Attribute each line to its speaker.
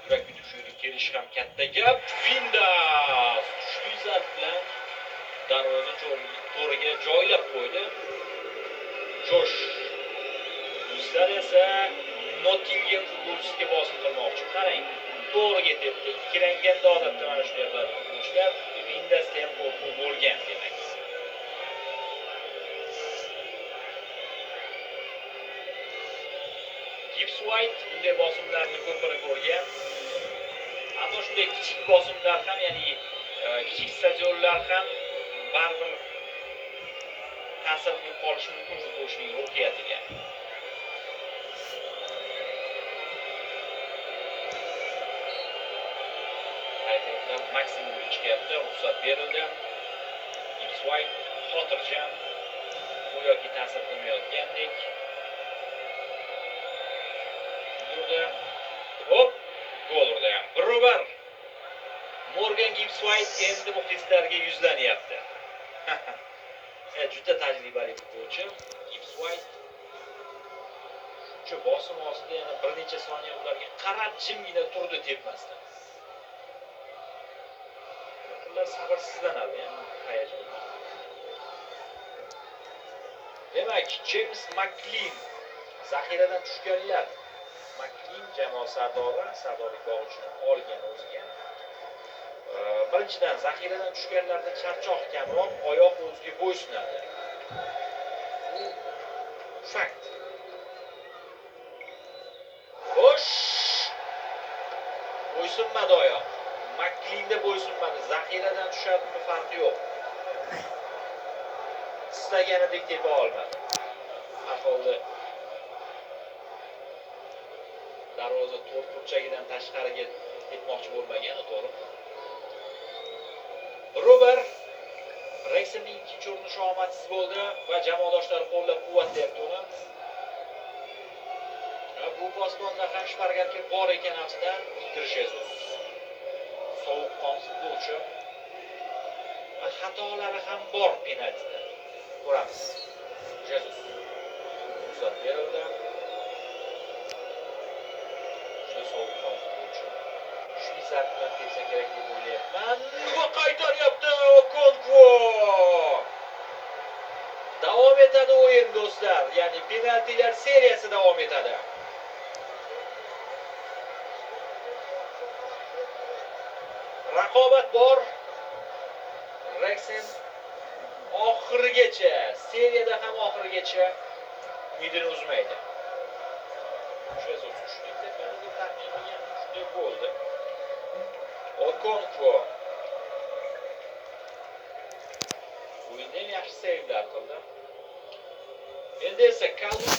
Speaker 1: yurak yutishga kelish ham katta gap. Vindas kuchli zarb bilan darvoza to'riga joylab qo'ydi. Josh Ular esa Nottingham futbolchisiga bosim qilmoqchi. Qarang, to'g'riga tepdi. Ikkilanganda odatda mana shunday qiladi futbolchilar. Vindasda ham qo'rquv bo'lgan demak. Gibbs White bunday bosimlarni ko'proq ko'rgan. Ammo shunday kichik bosimlar ham, ya'ni kichik stadionlar ham baribir ta'sir qilib qolishi mumkin futbolchining ruhiyatiga. Maksimovichga ruxsat berildi. Gibbs White xotirjam, go'yoki ta'sir qilmayotgandek. Yurdi. Hop, gol urdi. 1-1. Morgan Gibbs White endi muxlislarga yuzlanyapti. Juda tajribali futbolchi. Gibbs White shuncha bosim ostida yana bir necha soniya ularga qarab jimgina turdi tepmasdan. Sabırsızlanadi yani hayajonda. Demak, James McLean zaxiradan tushganlar. McLean jamoa sardori bog'ichini olgan o'ziga. Birinchidan zaxiradan tushganlarda charchoq kamroq, oyoq o'ziga bo'ysunadi. Bu fakt. Xo'sh, bo'ysunmadi oyoq. McLean'da bo'ysunmadi. Zaxiradan tushadimi farqi yo'q. Istaganidek tepa olmadi. Ahvolda darvoza to'rt burchagidan tashqariga ketmoqchi bo'lmagan, to'g'ri. Robert Rex'ning ikkinchi urinishi omadsiz bo'ldi va jamoadoshlari qo'llab-quvvatlayapti uni. Bu posbonda ham shpargatga bor ekan aftidan Jesus. Sovuqqon futbolchi. Xatolari ham bor penaltida. Ko'ramiz. Jesus. Ruxsat berildi. Juda sovuqqon futbolchi. Kuchli zarb bilan tepsa kerak deb o'ylayapman. Va qaytaryapti Okonkwo. Davom etadi o'yin do'stlar. Ya'ni penaltilar seriyasi davom etadi. Raqobat bor. Rexen oxirigacha, seriyada ham oxirigacha umidini uzmaydi. Jesus tushlikda qanday taxmin qilgan shunday bo'ldi. Okonkwo o'yinda yaxshi seydlar qildi. Endi esa Kalum